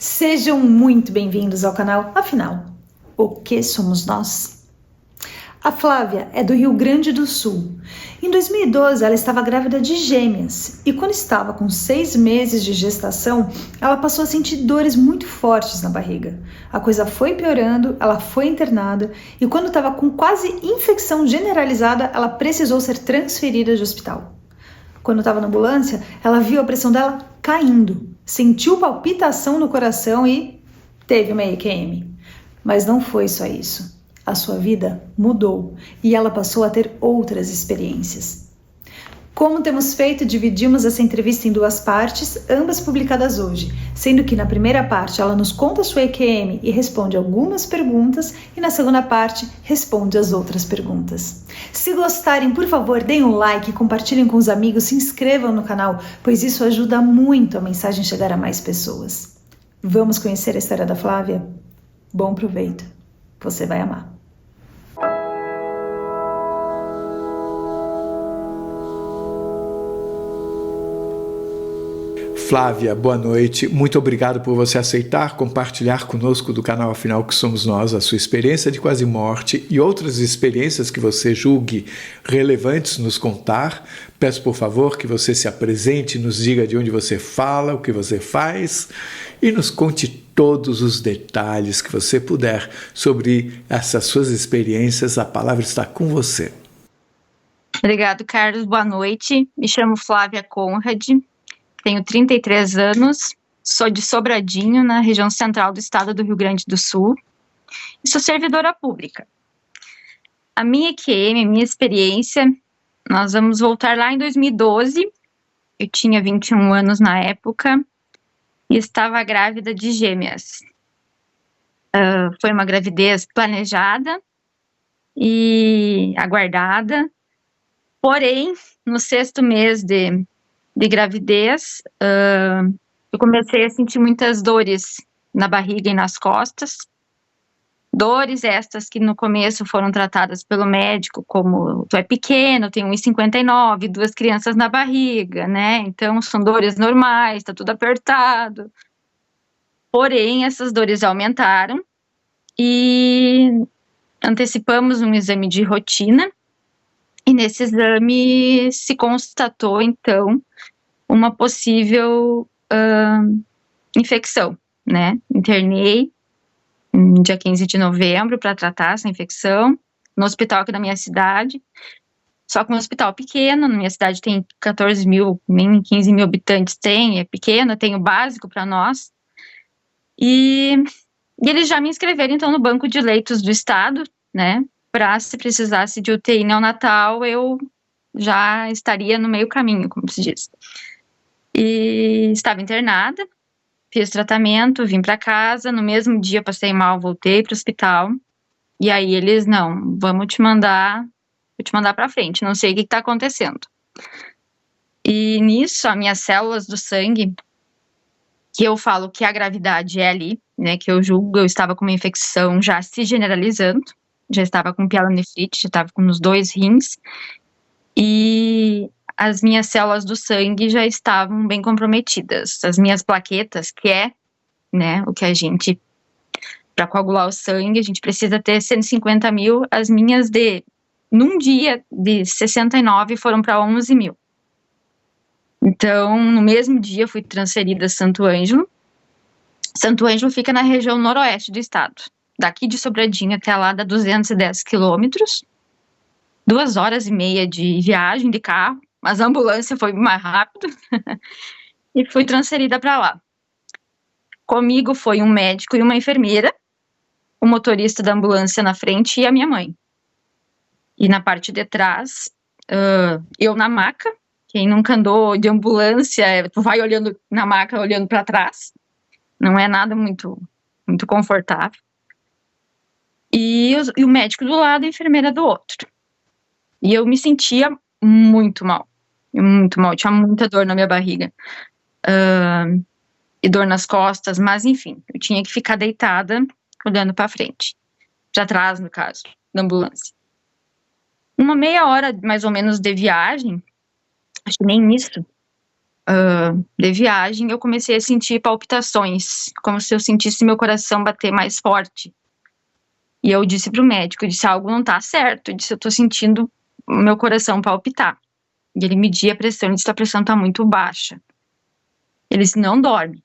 Sejam muito bem-vindos ao canal. Afinal, o que somos nós? A Flávia é do Rio Grande do Sul. Em 2012, ela estava grávida de gêmeas e quando estava com 6 meses de gestação, ela passou a sentir dores muito fortes na barriga. A coisa foi piorando, ela foi internada e quando estava com quase infecção generalizada, ela precisou ser transferida de hospital. Quando estava na ambulância, ela viu a pressão dela caindo, sentiu palpitação no coração e teve uma EQM. Mas não foi só isso. A sua vida mudou e ela passou a ter outras experiências. Como temos feito, dividimos essa entrevista em 2 partes, ambas publicadas hoje, sendo que na primeira parte ela nos conta a sua EQM e responde algumas perguntas e na segunda parte responde as outras perguntas. Se gostarem, por favor, deem um like, compartilhem com os amigos, se inscrevam no canal, pois isso ajuda muito a mensagem chegar a mais pessoas. Vamos conhecer a história da Flávia? Bom proveito, você vai amar. Flávia, boa noite. Muito obrigado por você aceitar compartilhar conosco do canal Afinal que Somos Nós a sua experiência de quase morte e outras experiências que você julgue relevantes nos contar. Peço, por favor, que você se apresente, nos diga de onde você fala, o que você faz e nos conte todos os detalhes que você puder sobre essas suas experiências. A palavra está com você. Obrigado, Carlos. Boa noite. Me chamo Flávia Conrad. Tenho 33 anos, sou de Sobradinho, na região central do estado do Rio Grande do Sul, e sou servidora pública. A minha EQM, a minha experiência, nós vamos voltar lá em 2012, eu tinha 21 anos na época, e estava grávida de gêmeas. Foi uma gravidez planejada e aguardada, porém, no 6º mês de gravidez, eu comecei a sentir muitas dores na barriga e nas costas. Dores estas que no começo foram tratadas pelo médico como tu é pequeno, tem 1,59, 2 crianças na barriga, né? Então são dores normais, tá tudo apertado. Porém, essas dores aumentaram e antecipamos um exame de rotina. E nesse exame se constatou, então, uma possível infecção, né? Internei no dia 15 de novembro para tratar essa infecção no hospital aqui da minha cidade. Só que um hospital pequeno, na minha cidade tem 14 mil, nem 15 mil habitantes tem, é pequeno, tem o básico para nós. E eles já me inscreveram, então, no banco de leitos do estado, né? Para se precisasse de UTI neonatal, eu já estaria no meio caminho, como se diz. E estava internada, fiz tratamento, vim para casa, no mesmo dia passei mal, voltei para o hospital, e aí eles, não, vou te mandar para frente, não sei o que está acontecendo. E nisso, as minhas células do sangue, que eu falo que a gravidade é ali, né, que eu julgo, eu estava com uma infecção já se generalizando, já estava com pielonefrite, já estava nos 2 rins, e as minhas células do sangue já estavam bem comprometidas. As minhas plaquetas, que é, né, o que a gente, para coagular o sangue, a gente precisa ter 150 mil, as minhas num dia de 69 foram para 11 mil. Então, no mesmo dia, fui transferida a Santo Ângelo. Santo Ângelo fica na região noroeste do estado. Daqui de Sobradinho até lá dá 210 quilômetros, 2h30 de viagem de carro, mas a ambulância foi mais rápido e fui transferida para lá. Comigo foi um médico e uma enfermeira, o motorista da ambulância na frente e a minha mãe. E na parte de trás, eu na maca. Quem nunca andou de ambulância, tu vai olhando na maca, olhando para trás. Não é nada muito, muito confortável. E o médico do lado e a enfermeira do outro. E eu me sentia muito mal. Muito mal. Tinha muita dor na minha barriga. E dor nas costas, mas enfim. Eu tinha que ficar deitada, olhando para frente. Para trás, no caso, da ambulância. Uma meia hora, mais ou menos, de viagem, acho que nem isso, de viagem, eu comecei a sentir palpitações, como se eu sentisse meu coração bater mais forte. E eu disse pro médico, eu disse, algo não tá certo, eu disse, eu tô sentindo meu coração palpitar. E ele media a pressão, ele disse, a pressão tá muito baixa. Ele disse, não dorme.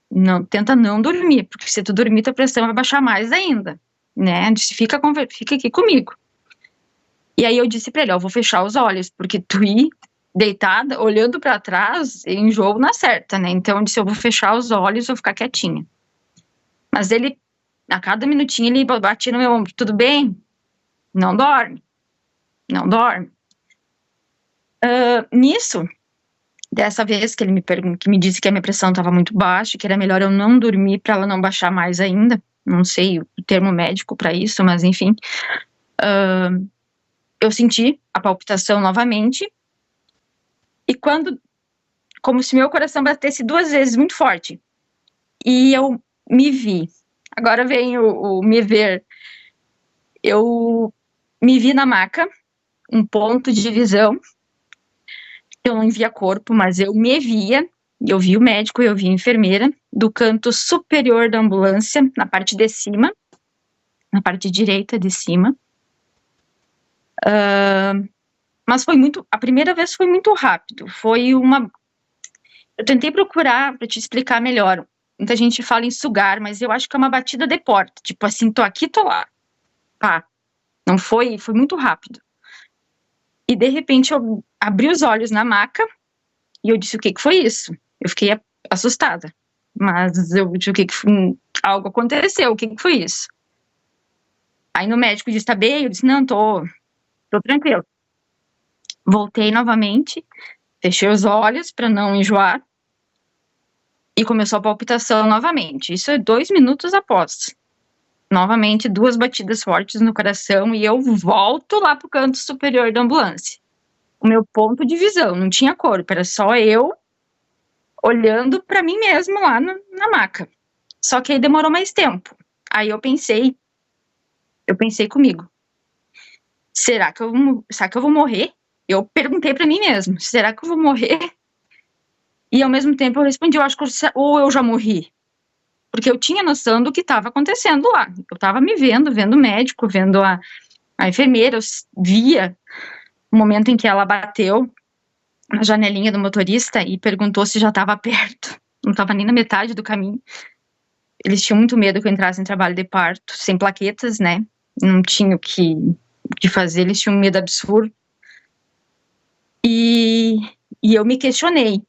Não, tenta não dormir, porque se tu dormir, tua pressão vai baixar mais ainda, né? Eu disse, fica aqui comigo. E aí eu disse pra ele, ó, eu vou fechar os olhos, porque tu ir deitada, olhando pra trás, enjoo na certa, né? Então eu disse, eu vou fechar os olhos, vou ficar quietinha. Mas ele, a cada minutinho, ele batia no meu ombro, tudo bem? Não dorme. Não dorme. Nisso, dessa vez que ele que me disse que a minha pressão estava muito baixa, que era melhor eu não dormir para ela não baixar mais ainda, não sei o termo médico para isso, mas enfim, eu senti a palpitação novamente, e como se meu coração batesse 2 vezes muito forte, e eu me vi, agora vem o me ver, eu me vi na maca, um ponto de visão. Eu não via corpo, mas eu me via. Eu vi o médico, eu vi a enfermeira, do canto superior da ambulância, na parte de cima, na parte direita de cima. Mas a primeira vez foi muito rápido. Eu tentei procurar para te explicar melhor. Muita gente fala em sugar, mas eu acho que é uma batida de porta. Tipo assim, tô aqui, tô lá. Pá. Não foi muito rápido. E de repente eu abri os olhos na maca e eu disse, o que foi isso? Eu fiquei assustada. Mas eu disse, algo aconteceu, o que foi isso? Aí no médico disse, tá bem? Eu disse, não, tô tranquilo. Voltei novamente, fechei os olhos para não enjoar e começou a palpitação novamente. Isso é 2 minutos após. Novamente, 2 batidas fortes no coração e eu volto lá pro canto superior da ambulância. O meu ponto de visão, não tinha corpo, era só eu olhando para mim mesmo lá na maca. Só que aí demorou mais tempo. Aí eu pensei comigo, será que eu vou morrer? Eu perguntei para mim mesmo, será que eu vou morrer? E ao mesmo tempo eu respondi, eu acho que ou eu já morri. Porque eu tinha noção do que estava acontecendo lá. Eu estava me vendo o médico, vendo a enfermeira, eu via o momento em que ela bateu na janelinha do motorista e perguntou se já estava perto. Não estava nem na metade do caminho. Eles tinham muito medo que eu entrasse em trabalho de parto, sem plaquetas, né? Não tinha o que fazer, eles tinham um medo absurdo. E eu me questionei.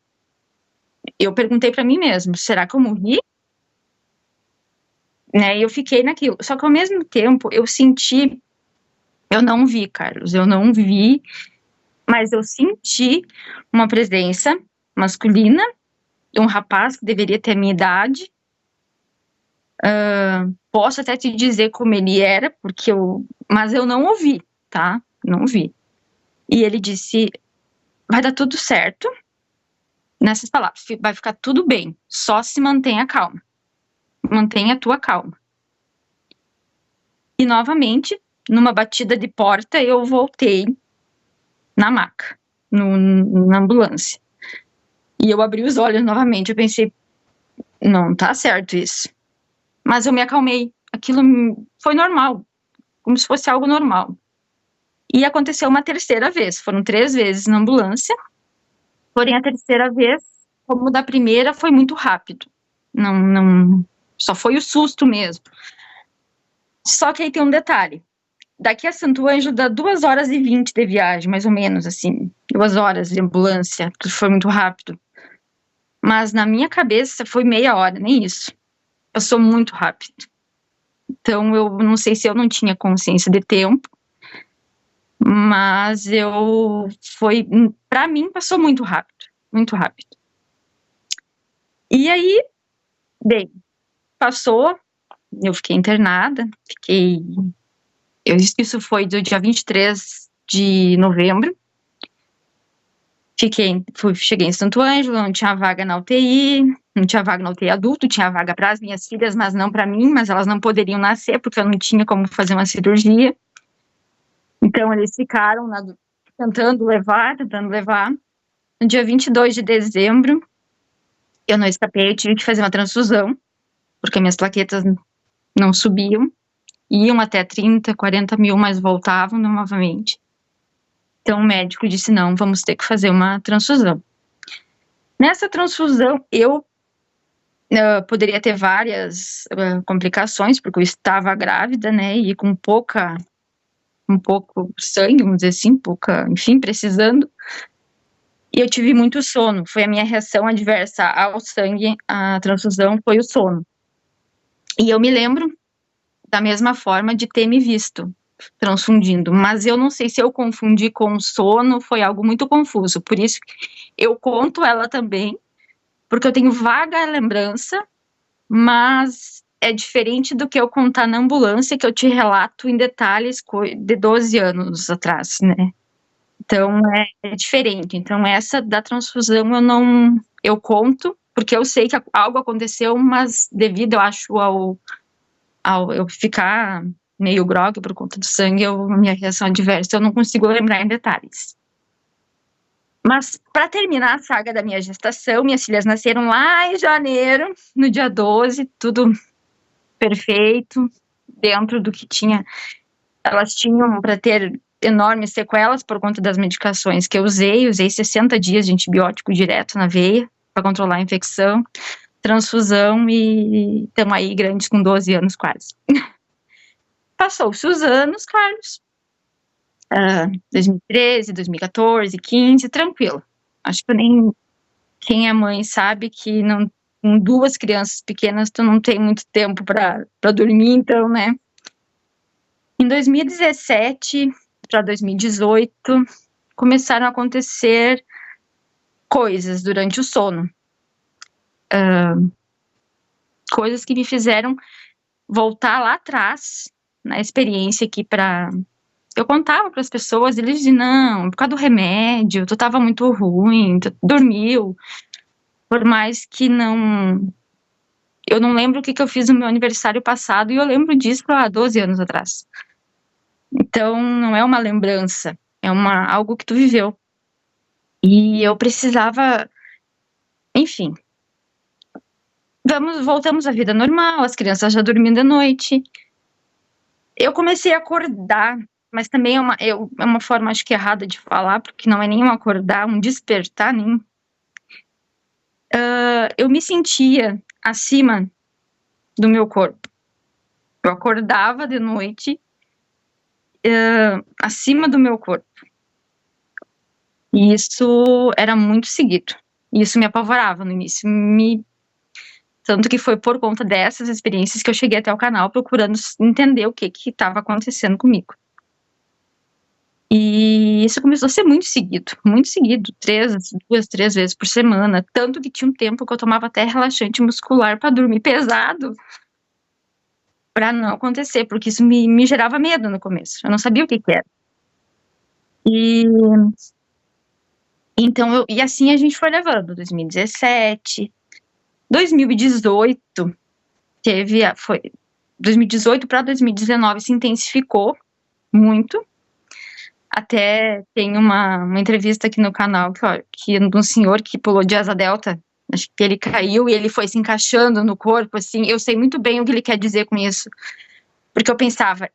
Eu perguntei para mim mesmo, será que eu morri? Né? E eu fiquei naquilo. Só que ao mesmo tempo, eu não vi, Carlos, eu não vi, mas eu senti uma presença masculina de um rapaz que deveria ter a minha idade. Posso até te dizer como ele era, mas eu não ouvi, tá? Não vi. E ele disse, vai dar tudo certo, nessas palavras, vai ficar tudo bem, só se mantenha calma. Mantenha a tua calma. E novamente, numa batida de porta, eu voltei na maca, na ambulância. E eu abri os olhos novamente, eu pensei, não tá certo isso. Mas eu me acalmei, aquilo foi normal, como se fosse algo normal. E aconteceu uma terceira vez, foram 3 vezes na ambulância, porém a terceira vez, como da primeira, foi muito rápido. Não, só foi o susto mesmo. Só que aí tem um detalhe. Daqui a Santo Ângelo dá 2h20 de viagem, mais ou menos, assim. 2 horas de ambulância, tudo foi muito rápido. Mas na minha cabeça foi meia hora, nem isso. Passou muito rápido. Então eu não sei se eu não tinha consciência de tempo, mas pra mim passou muito rápido, muito rápido. E aí, bem, passou, eu fiquei internada, isso foi do dia 23 de novembro, cheguei em Santo Ângelo, não tinha vaga na UTI, não tinha vaga na UTI adulto, tinha vaga para as minhas filhas, mas não para mim, mas elas não poderiam nascer, porque eu não tinha como fazer uma cirurgia. Então, eles ficaram tentando levar. No dia 22 de dezembro, eu não escapei, eu tive que fazer uma transfusão, porque minhas plaquetas não subiam, iam até 30, 40 mil, mas voltavam novamente. Então o médico disse, não, vamos ter que fazer uma transfusão. Nessa transfusão, eu poderia ter várias complicações, porque eu estava grávida, né, e com pouco sangue, vamos dizer assim, enfim, precisando. E eu tive muito sono, foi a minha reação adversa ao sangue, a transfusão foi o sono. E eu me lembro, da mesma forma, de ter me visto transfundindo, mas eu não sei se eu confundi com sono, foi algo muito confuso, por isso eu conto ela também, porque eu tenho vaga lembrança, mas é diferente do que eu contar na ambulância, que eu te relato em detalhes de 12 anos atrás, né? Então, é diferente. Então, essa da transfusão eu conto, porque eu sei que algo aconteceu, mas devido, eu acho, ao eu ficar meio grogue por conta do sangue, minha reação adversa, eu não consigo lembrar em detalhes. Mas, para terminar a saga da minha gestação, minhas filhas nasceram lá em janeiro, no dia 12, tudo perfeito, dentro do que tinha. Elas tinham para ter enormes sequelas por conta das medicações que eu usei 60 dias de antibiótico direto na veia, para controlar a infecção, transfusão, e estamos aí grandes com 12 anos quase. Passou-se os anos, Carlos, 2013, 2014, 15, tranquilo. Acho que quem é mãe sabe que com 2 crianças pequenas tu não tem muito tempo para dormir, então, né? Em 2017 para 2018 começaram a acontecer coisas durante o sono, coisas que me fizeram voltar lá atrás na experiência aqui eu contava para as pessoas, eles diziam, não, por causa do remédio, tu tava muito ruim, tu dormiu, por mais que eu não lembro o que eu fiz no meu aniversário passado, e eu lembro disso há 12 anos atrás. Então, não é uma lembrança, é algo que tu viveu. E eu precisava, enfim, voltamos à vida normal, as crianças já dormindo à noite. Eu comecei a acordar, mas também é uma forma, acho que errada de falar, porque não é nem um acordar, um despertar, nem. Eu me sentia acima do meu corpo. Eu acordava de noite acima do meu corpo. E isso era muito seguido. E isso me apavorava no início. Tanto que foi por conta dessas experiências que eu cheguei até o canal procurando entender o que estava acontecendo comigo. E isso começou a ser muito seguido. 2, 3 vezes por semana. Tanto que tinha um tempo que eu tomava até relaxante muscular para dormir pesado, para não acontecer, porque isso me gerava medo no começo. Eu não sabia o que era. Então, e assim a gente foi levando. 2017, 2018, 2018 para 2019 se intensificou muito. Até tem uma entrevista aqui no canal que de um senhor que pulou de asa delta. Acho que ele caiu e ele foi se encaixando no corpo, assim. Eu sei muito bem o que ele quer dizer com isso. Porque eu pensava,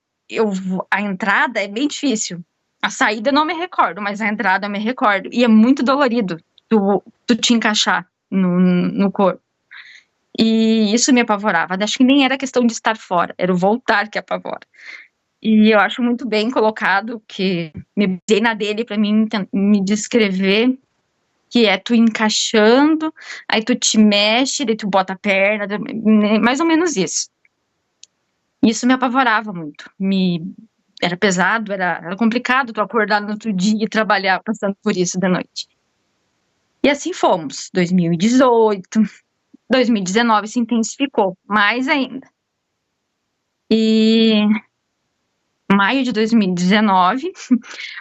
a entrada é bem difícil. A saída eu não me recordo, mas a entrada eu me recordo. E é muito dolorido tu te encaixar no corpo. E isso me apavorava. Acho que nem era questão de estar fora, era o voltar que apavora. E eu acho muito bem colocado, que me baseei na dele para mim me descrever, que é tu encaixando, aí tu te mexe, daí tu bota a perna, mais ou menos isso. Isso me apavorava muito. Era pesado, era complicado tu acordar no outro dia e trabalhar passando por isso da noite. E assim fomos. 2018, 2019 se intensificou mais ainda. E maio de 2019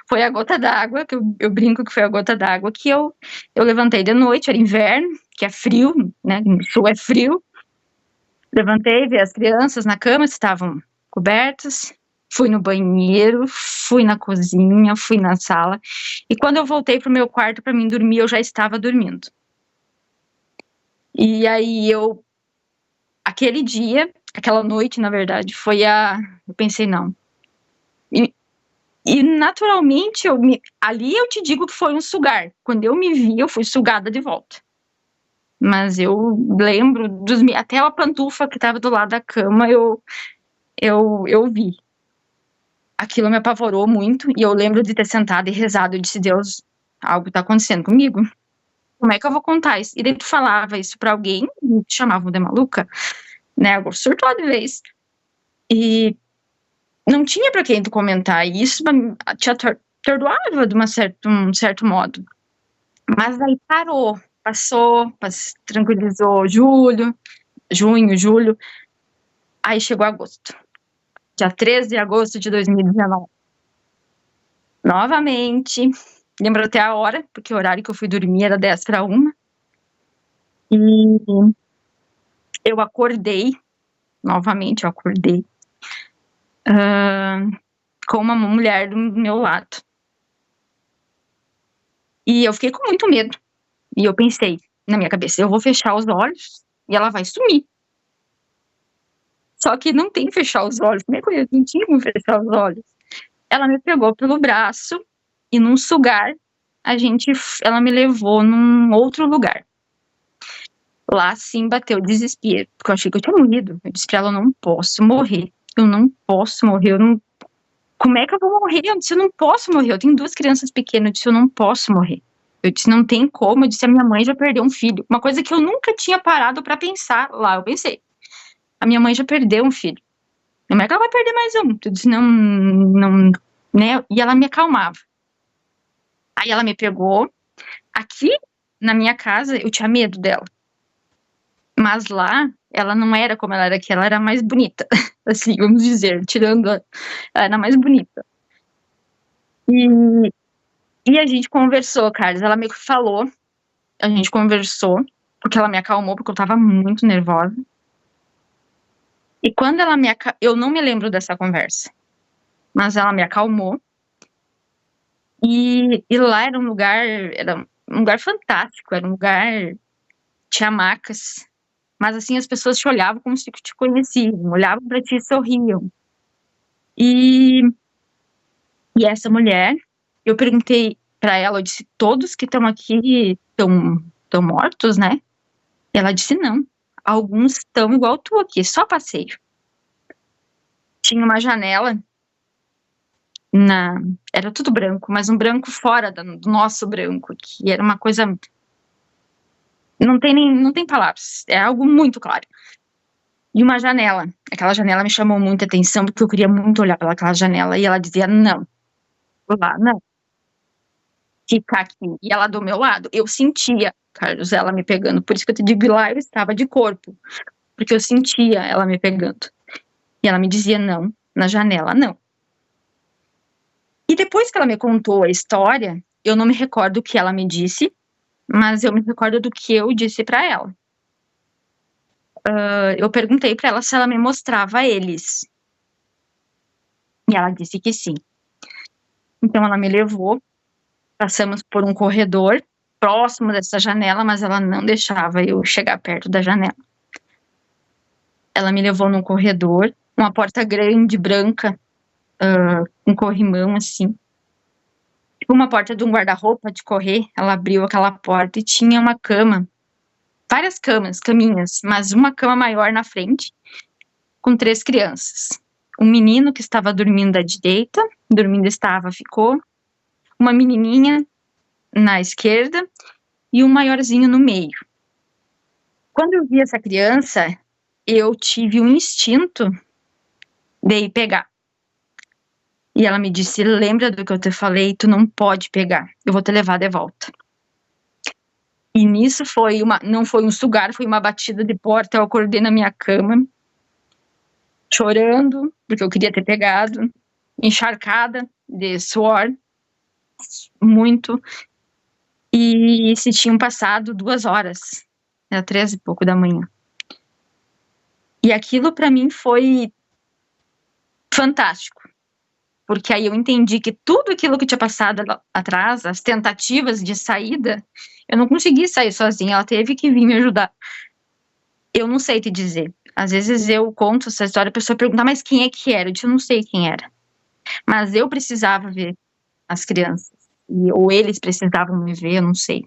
foi a gota d'água, que eu brinco que foi a gota d'água, que eu levantei de noite, era inverno, que é frio, né? No sul é frio. Levantei, vi as crianças na cama, estavam cobertas. fui no banheiro, fui na cozinha, fui na sala. E quando eu voltei pro meu quarto para mim dormir, eu já estava dormindo. E aí aquele dia, aquela noite, na verdade, eu pensei, não. E naturalmente, ali eu te digo que foi um sugar. Quando eu me vi, eu fui sugada de volta. Mas eu lembro até a pantufa que estava do lado da cama, eu vi. Aquilo me apavorou muito, e eu lembro de ter sentado e rezado. Eu disse, Deus, algo tá acontecendo comigo. Como é que eu vou contar isso? E daí tu falava isso pra alguém, me chamavam de maluca, né? Eu surtou de vez. E não tinha pra quem tu comentar. E isso te atordoava de um certo modo. Mas aí passou, tranquilizou junho, julho. Aí chegou agosto. Dia 13 de agosto de 2019. Novamente, lembro até a hora, porque o horário que eu fui dormir era 10:50. E eu acordei, novamente eu acordei, com uma mulher do meu lado. E eu fiquei com muito medo. E eu pensei, na minha cabeça, eu vou fechar os olhos e ela vai sumir. Só que não tem que fechar os olhos. Como é que eu não tinha como fechar os olhos? Ela me pegou pelo braço e num sugar, ela me levou num outro lugar. Lá sim bateu o desespero, porque eu achei que eu tinha morrido. Eu disse pra ela, eu não posso morrer. Eu não posso morrer. Como é que eu vou morrer? Eu disse, eu não posso morrer. Eu tenho 2 crianças pequenas. Eu disse, eu não posso morrer. Eu disse, não tem como. Eu disse, a minha mãe já perdeu um filho. Uma coisa que eu nunca tinha parado pra pensar lá. Eu pensei, a minha mãe já perdeu um filho. Como é que ela vai perder mais um? Eu disse, não, né? E ela me acalmava. Aí ela me pegou. Aqui, na minha casa, eu tinha medo dela. Mas lá, ela não era como ela era aqui. Ela era mais bonita. Assim, vamos dizer, ela era mais bonita. E a gente conversou, Carlos. Ela me falou, a gente conversou, porque ela me acalmou, porque eu tava muito nervosa. E quando ela eu não me lembro dessa conversa, mas ela me acalmou. E lá era um lugar fantástico, era um lugar, tinha macas, mas assim, as pessoas te olhavam como se te conheciam, olhavam pra ti e sorriam. E essa mulher, eu perguntei pra ela, eu disse, todos que estão aqui estão mortos, né? Ela disse, não, alguns estão igual tu aqui, só passeio. Tinha uma janela, era tudo branco, mas um branco fora do nosso branco, que era uma coisa, não tem palavras, é algo muito claro. E uma janela, aquela janela me chamou muita atenção, porque eu queria muito olhar pelaquela janela, e ela dizia, não, lá, não, fica aqui. E ela do meu lado, eu sentia, Carlos, ela me pegando, por isso que eu te digo, lá eu estava de corpo, porque eu sentia ela me pegando. E ela me dizia, não, na janela, não. E depois que ela me contou a história, eu não me recordo o que ela me disse, mas eu me recordo do que eu disse pra ela. Eu perguntei pra ela se ela me mostrava eles. E ela disse que sim. Então ela me levou, passamos por um corredor próximo dessa janela, mas ela não deixava eu chegar perto da janela. Ela me levou num corredor, uma porta grande, branca, um corrimão assim. Tipo uma porta de um guarda-roupa de correr. Ela abriu aquela porta e tinha uma cama. Várias caminhas, mas uma cama maior na frente, com 3 crianças. Um menino que estava dormindo à direita, ficou. Uma menininha na esquerda e um maiorzinho no meio. Quando eu vi essa criança, eu tive um instinto de ir pegar. E ela me disse, lembra do que eu te falei? Tu não pode pegar, eu vou te levar de volta. E nisso não foi um sugar, foi uma batida de porta. Eu acordei na minha cama, chorando, porque eu queria ter pegado, encharcada de suor, muito. E se tinham passado 2 horas, era 3 e pouco da manhã. E aquilo pra mim foi fantástico, porque aí eu entendi que tudo aquilo que tinha passado atrás, as tentativas de saída, eu não consegui sair sozinha, ela teve que vir me ajudar. Eu não sei te dizer. Às vezes eu conto essa história, a pessoa pergunta, mas quem é que era? Eu disse, eu não sei quem era. Mas eu precisava ver as crianças. Ou eles precisavam me ver, eu não sei.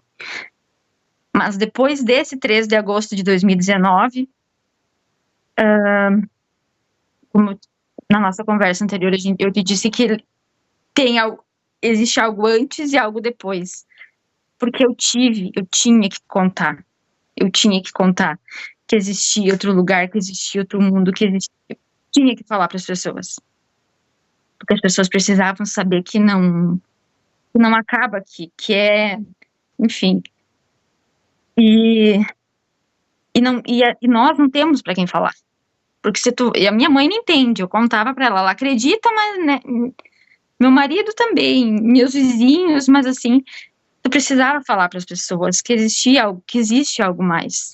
Mas depois desse 13 de agosto de 2019, como na nossa conversa anterior, eu te disse que existe algo antes e algo depois. Porque eu tinha que contar. Eu tinha que contar que existia outro lugar, que existia outro mundo, que existia. Eu tinha que falar para as pessoas. Porque as pessoas precisavam saber que não acaba aqui, que é, enfim. E nós não temos para quem falar. Porque e a minha mãe não entende, eu contava para ela acredita, mas né, meu marido também, meus vizinhos, mas assim, eu precisava falar para as pessoas que existia algo, que existe algo mais.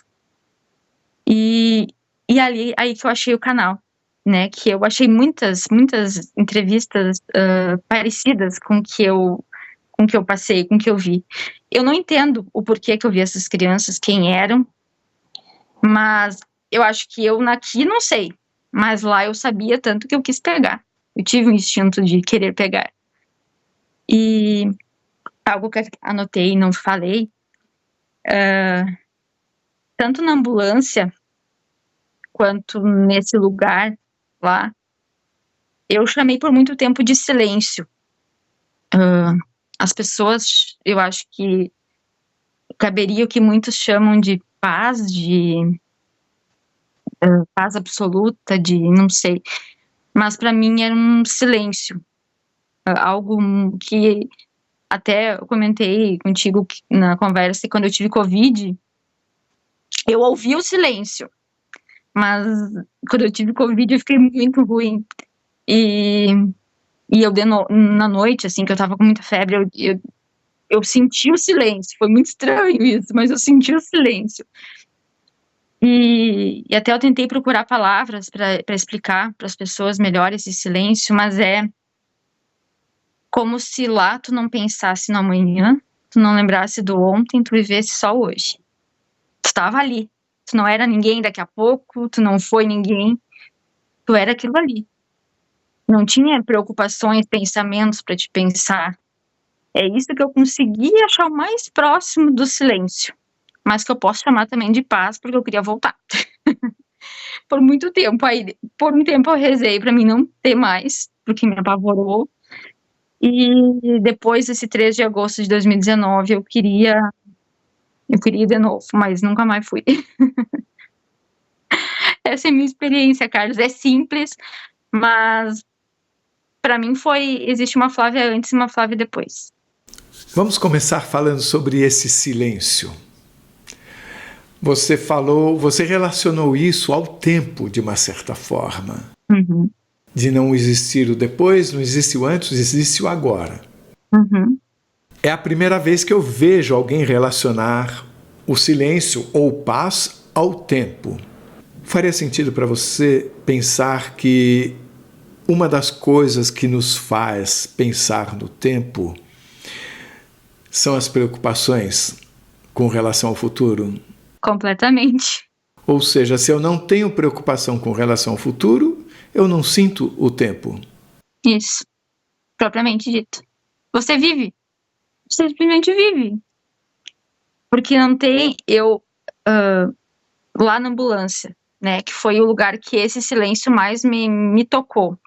E aí que eu achei o canal, né, que eu achei muitas entrevistas parecidas com o que eu passei, com o que eu vi. Eu não entendo o porquê que eu vi essas crianças, quem eram, mas eu acho que eu aqui não sei, mas lá eu sabia tanto que eu quis pegar. Eu tive um instinto de querer pegar. E algo que eu anotei e não falei, tanto na ambulância quanto nesse lugar lá, eu chamei por muito tempo de silêncio. As pessoas, eu acho que caberia o que muitos chamam de paz, de paz absoluta, de não sei. Mas para mim era um silêncio. Algo que até eu comentei contigo na conversa que quando eu tive Covid, eu ouvi o silêncio. Mas quando eu tive Covid eu fiquei muito ruim. E eu na noite, assim, que eu tava com muita febre, eu senti o silêncio. Foi muito estranho isso, mas eu senti o silêncio. E até eu tentei procurar palavras para explicar para as pessoas melhor esse silêncio, mas é como se lá tu não pensasse no amanhã, tu não lembrasse do ontem, tu vivesse só hoje. Tu tava ali. Tu não era ninguém daqui a pouco, tu não foi ninguém. Tu era aquilo ali. Não tinha preocupações, pensamentos para te pensar. É isso que eu consegui achar o mais próximo do silêncio. Mas que eu posso chamar também de paz, porque eu queria voltar. Por muito tempo. Aí, por um tempo eu rezei para mim não ter mais, porque me apavorou. E depois desse 13 de agosto de 2019, eu queria ir de novo, mas nunca mais fui. Essa é a minha experiência, Carlos. É simples, mas para mim existe uma Flávia antes e uma Flávia depois. Vamos começar falando sobre esse silêncio. Você relacionou isso ao tempo de uma certa forma. Uhum. De não existir o depois, não existe o antes, existe o agora. Uhum. É a primeira vez que eu vejo alguém relacionar o silêncio ou paz ao tempo. Faria sentido para você pensar que uma das coisas que nos faz pensar no tempo são as preocupações com relação ao futuro? Completamente. Ou seja, se eu não tenho preocupação com relação ao futuro, eu não sinto o tempo. Isso. Propriamente dito. Você vive. Você simplesmente vive. Porque não tem... lá na ambulância, né? Que foi o lugar que esse silêncio mais me tocou.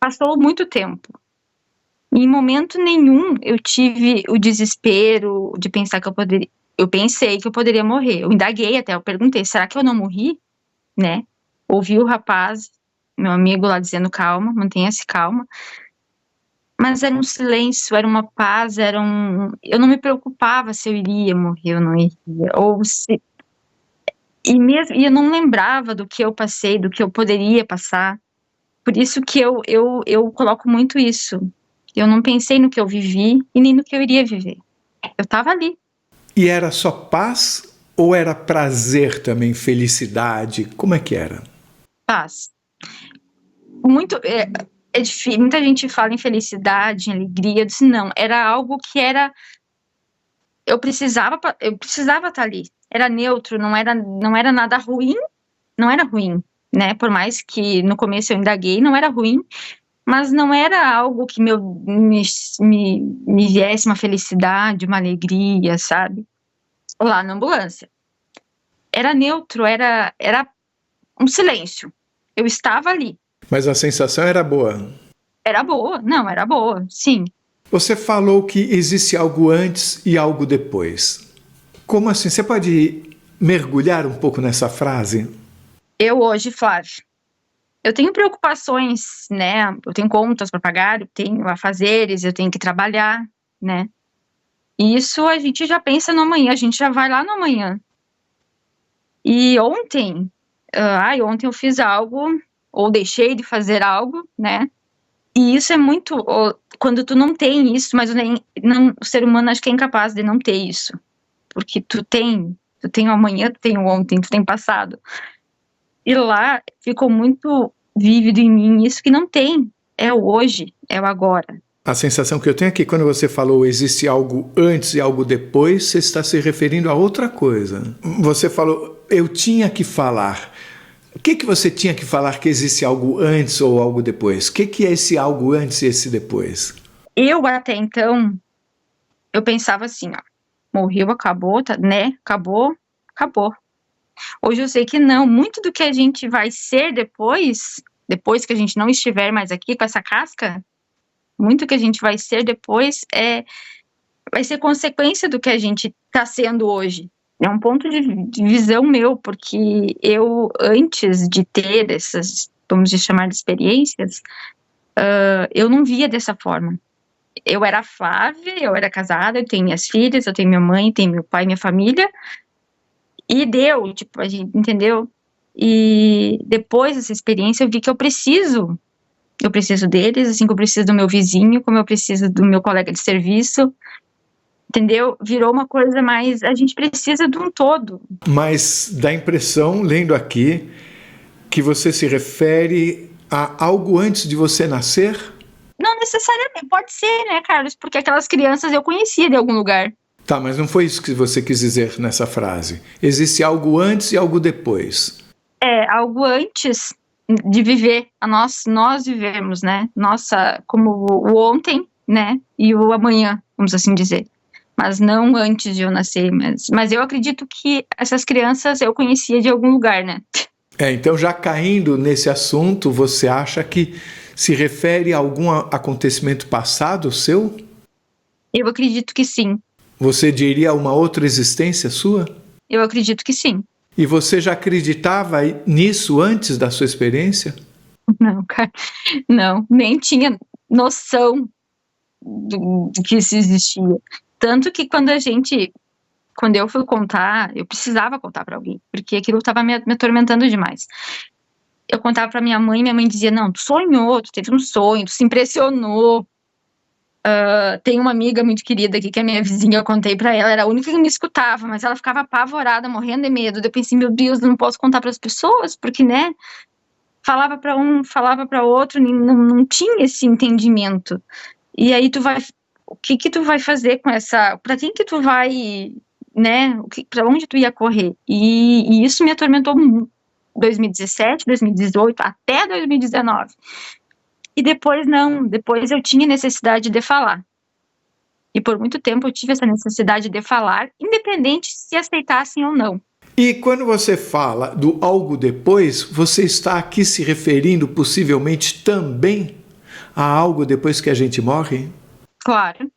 Passou muito tempo. Em momento nenhum eu tive o desespero de pensar que eu poderia... Eu pensei que eu poderia morrer. Eu indaguei até, eu perguntei, será que eu não morri? Né? Ouvi o rapaz, meu amigo lá dizendo calma, mantenha-se calma. Mas era um silêncio, era uma paz, eu não me preocupava se eu iria morrer ou não iria. E eu não lembrava do que eu passei, do que eu poderia passar. Por isso que eu coloco muito isso. Eu não pensei no que eu vivi e nem no que eu iria viver. Eu estava ali. E era só paz ou era prazer também, felicidade? Como é que era? Paz. Muito... é difícil, muita gente fala em felicidade, em alegria, eu disse, não, era algo que eu precisava estar ali, era neutro, não era nada ruim, não era ruim, né, por mais que no começo eu indaguei, não era ruim, mas não era algo que me viesse uma felicidade, uma alegria, sabe, lá na ambulância. Era neutro, era um silêncio, eu estava ali. Mas a sensação era boa. Era boa, sim. Você falou que existe algo antes e algo depois. Como assim? Você pode mergulhar um pouco nessa frase? Eu hoje, Flávio, eu tenho preocupações, né? Eu tenho contas para pagar, eu tenho afazeres, eu tenho que trabalhar, né? E isso a gente já pensa no amanhã, a gente já vai lá no amanhã. E ontem eu fiz algo, ou deixei de fazer algo, né? E isso é muito, quando tu não tem isso, mas o ser humano acho que é incapaz de não ter isso. Porque tu tem o amanhã, tu tem o ontem, tu tem o passado. E lá ficou muito vívido em mim isso que não tem, é o hoje, é o agora. A sensação que eu tenho é que quando você falou existe algo antes e algo depois, você está se referindo a outra coisa. Você falou, eu tinha que falar. O que você tinha que falar que existe algo antes ou algo depois? O que é esse algo antes e esse depois? Eu até então, eu pensava assim, ó, morreu, acabou, tá, né? Acabou. Hoje eu sei que não, muito do que a gente vai ser depois que a gente não estiver mais aqui com essa casca, muito que a gente vai ser depois vai ser consequência do que a gente está sendo hoje. É um ponto de visão meu, porque eu, antes de ter essas, vamos chamar de experiências, eu não via dessa forma. Eu era Flávia, eu era casada, eu tenho minhas filhas, eu tenho minha mãe, tenho meu pai, minha família, e deu, tipo, a gente, entendeu? E depois dessa experiência eu vi que eu preciso deles, assim como eu preciso do meu vizinho, como eu preciso do meu colega de serviço, entendeu? Virou uma coisa mais, a gente precisa de um todo. Mas dá a impressão, lendo aqui, que você se refere a algo antes de você nascer? Não necessariamente, pode ser, né, Carlos? Porque aquelas crianças eu conhecia de algum lugar. Tá, mas não foi isso que você quis dizer nessa frase. Existe algo antes e algo depois. Algo antes de viver. Nós vivemos, né? Nossa, como o ontem, né? E o amanhã, vamos assim dizer. Mas não antes de eu nascer. Mas eu acredito que essas crianças eu conhecia de algum lugar, né? Então já caindo nesse assunto, você acha que se refere a algum acontecimento passado seu? Eu acredito que sim. Você diria uma outra existência sua? Eu acredito que sim. E você já acreditava nisso antes da sua experiência? Não, cara, não, nem tinha noção do que isso existia. Tanto que quando eu fui contar, eu precisava contar para alguém, porque aquilo estava me atormentando demais. Eu contava para minha mãe dizia, não, tu sonhou, tu teve um sonho, tu se impressionou. Tem uma amiga muito querida aqui, que é a minha vizinha, eu contei pra ela, era a única que me escutava, mas ela ficava apavorada, morrendo de medo. Eu pensei, meu Deus, não posso contar para as pessoas, porque, né, falava para um, falava para outro, não tinha esse entendimento. E aí o que tu vai fazer com essa, para quem que tu vai, né, para onde tu ia correr? E isso me atormentou muito, 2017, 2018, até 2019. E depois eu tinha necessidade de falar. E por muito tempo eu tive essa necessidade de falar, independente se aceitassem ou não. E quando você fala do algo depois, você está aqui se referindo possivelmente também a algo depois que a gente morre? Claro,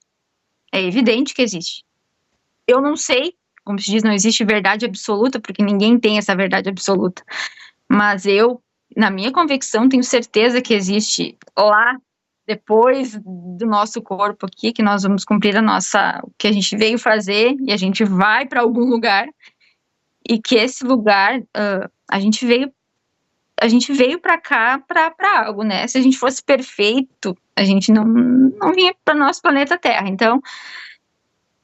é evidente que existe. Eu não sei, como se diz, não existe verdade absoluta, porque ninguém tem essa verdade absoluta. Mas eu, na minha convicção, tenho certeza que existe lá, depois do nosso corpo aqui, que nós vamos cumprir o que a gente veio fazer, e a gente vai para algum lugar, e que esse lugar, a gente veio para cá para algo, né? Se a gente fosse perfeito, a gente não vinha para nosso planeta Terra. Então,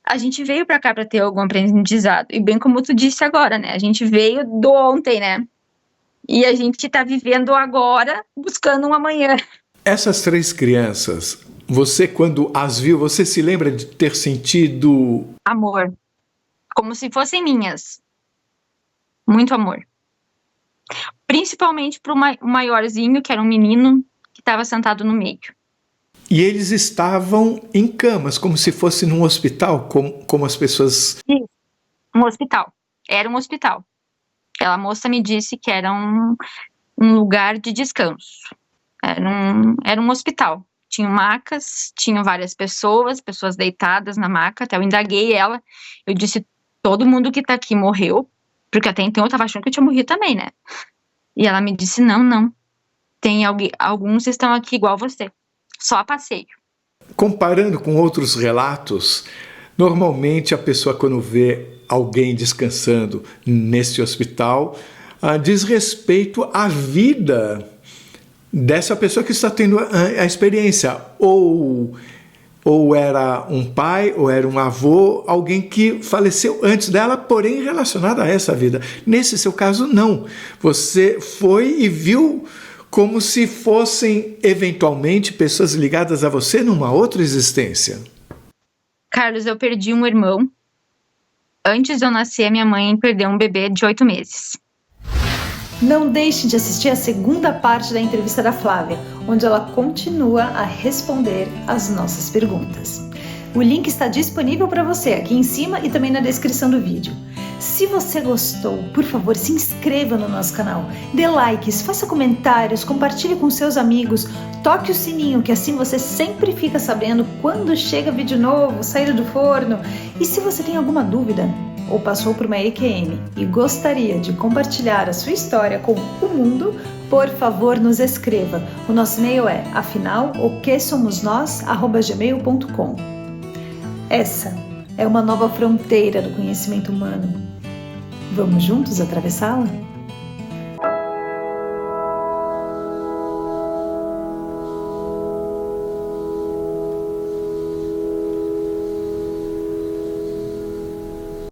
a gente veio para cá para ter algum aprendizado. E bem como tu disse agora, né? A gente veio do ontem, né? E a gente está vivendo agora, buscando um amanhã. Essas 3 crianças, você quando as viu, você se lembra de ter sentido... Amor. Como se fossem minhas. Muito amor. Principalmente pro maiorzinho, que era um menino, que estava sentado no meio. E eles estavam em camas, como se fosse num hospital, como as pessoas... Isso. Um hospital. Era um hospital. Aquela moça me disse que era um lugar de descanso. Era um hospital. Tinha macas, tinham várias pessoas deitadas na maca. Até eu indaguei ela. Eu disse, todo mundo que tá aqui morreu. Porque até então eu tava achando que eu tinha morrido também, né? E ela me disse, não. Tem alguns estão aqui igual você. Só a passeio. Comparando com outros relatos, normalmente a pessoa quando vê alguém descansando nesse hospital, diz respeito à vida dessa pessoa que está tendo a experiência. Ou era um pai, ou era um avô, alguém que faleceu antes dela, porém relacionado a essa vida. Nesse seu caso, não. Você foi e viu como se fossem, eventualmente, pessoas ligadas a você numa outra existência. Carlos, eu perdi um irmão. Antes de eu nascer, minha mãe perdeu um bebê de 8 meses. Não deixe de assistir a segunda parte da entrevista da Flávia, onde ela continua a responder as nossas perguntas. O link está disponível para você aqui em cima e também na descrição do vídeo. Se você gostou, por favor, se inscreva no nosso canal, dê likes, faça comentários, compartilhe com seus amigos, toque o sininho que assim você sempre fica sabendo quando chega vídeo novo, saído do forno. E se você tem alguma dúvida ou passou por uma EQM e gostaria de compartilhar a sua história com o mundo, por favor, nos escreva. O nosso e-mail é afinal.oquesomosnós@gmail.com. Essa é uma nova fronteira do conhecimento humano. Vamos juntos atravessá-la?